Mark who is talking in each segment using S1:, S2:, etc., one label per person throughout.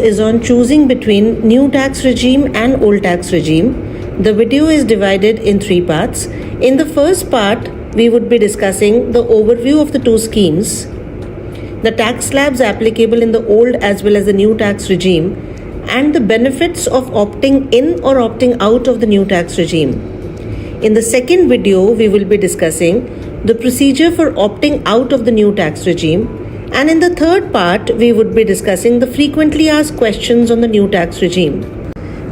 S1: Is on choosing between new tax regime and old tax regime. The video is divided in three parts. In the first part, we would be discussing the overview of the two schemes, the tax slabs applicable in the old as well as the new tax regime, and the benefits of opting in or opting out of the new tax regime. In the second video, we will be discussing the procedure for opting out of the new tax regime. And in the third part, we would be discussing the frequently asked questions on the new tax regime.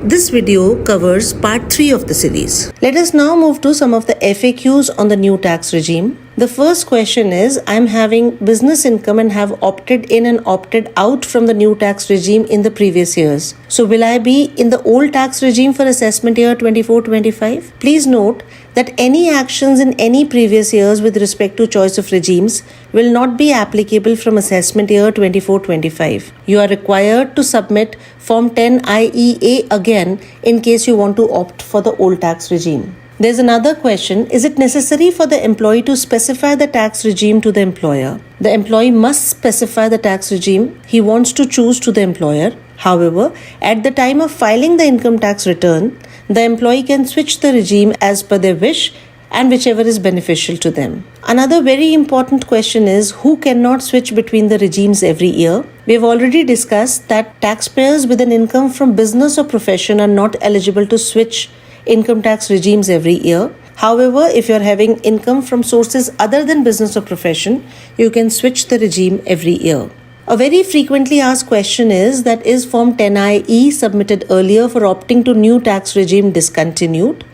S1: This video covers part 3 of the series. Let us now move to some of the FAQs on the new tax regime. The first question is, I'm having business income and have opted in and opted out from the new tax regime in the previous years. So will I be in the old tax regime for assessment year 24-25? Please note that any actions in any previous years with respect to choice of regimes will not be applicable from assessment year 24-25. You are required to submit Form 10 IEA again in case you want to opt for the old tax regime. There's another question, is it necessary for the employee to specify the tax regime to the employer? The employee must specify the tax regime he wants to choose to the employer. However, at the time of filing the income tax return, the employee can switch the regime as per their wish and whichever is beneficial to them. Another very important question is, who cannot switch between the regimes every year? We have already discussed that taxpayers with an income from business or profession are not eligible to switch income tax regimes every year. However, if you are having income from sources other than business or profession, you can switch the regime every year. A very frequently asked question is that, is Form 10IE submitted earlier for opting to new tax regime discontinued?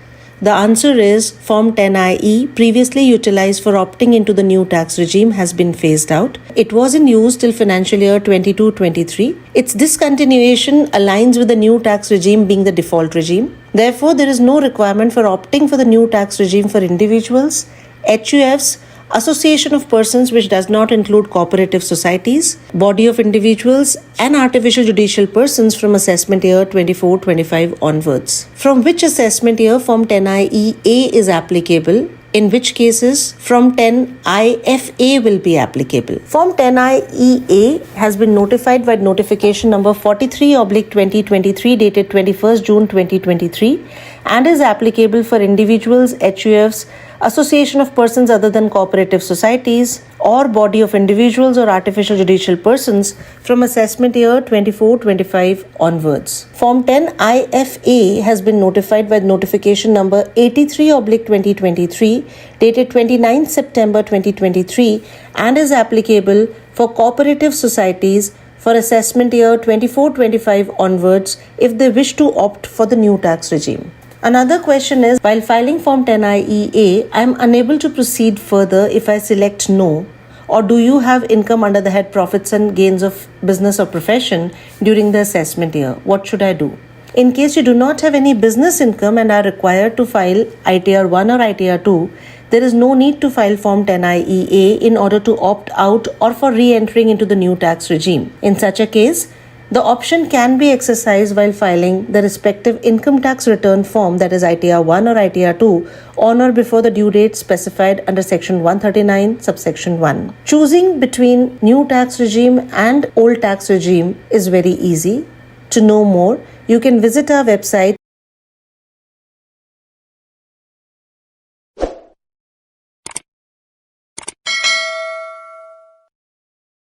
S1: The answer is Form 10IE, previously utilized for opting into the new tax regime, has been phased out. It was in use till financial year 22-23. Its discontinuation aligns with the new tax regime being the default regime. Therefore, there is no requirement for opting for the new tax regime for individuals, HUFs, association of persons which does not include cooperative societies, body of individuals, and artificial judicial persons from assessment year 24-25 onwards. From which assessment year Form 10IEA is applicable, in which cases Form 10IFA will be applicable. Form 10IEA has been notified by notification number 43/2023 dated 21st June 2023 and is applicable for individuals, HUFs, association of persons other than cooperative societies, or body of individuals or artificial judicial persons from assessment year 24-25 onwards. Form 10 IFA has been notified by notification number 83/2023 dated 29 September 2023 and is applicable for cooperative societies for assessment year 24-25 onwards if they wish to opt for the new tax regime. Another question is, while filing Form 10IEA, I am unable to proceed further if I select no. Or do you have income under the head profits and gains of business or profession during the assessment year? What should I do? In case you do not have any business income and are required to file ITR 1 or ITR 2, there is no need to file Form 10IEA in order to opt out or for re-entering into the new tax regime. In such a case, the option can be exercised while filing the respective income tax return form, that is ITR 1 or ITR 2, on or before the due date specified under Section 139, subsection 1. Choosing between new tax regime and old tax regime is very easy. To know more, you can visit our website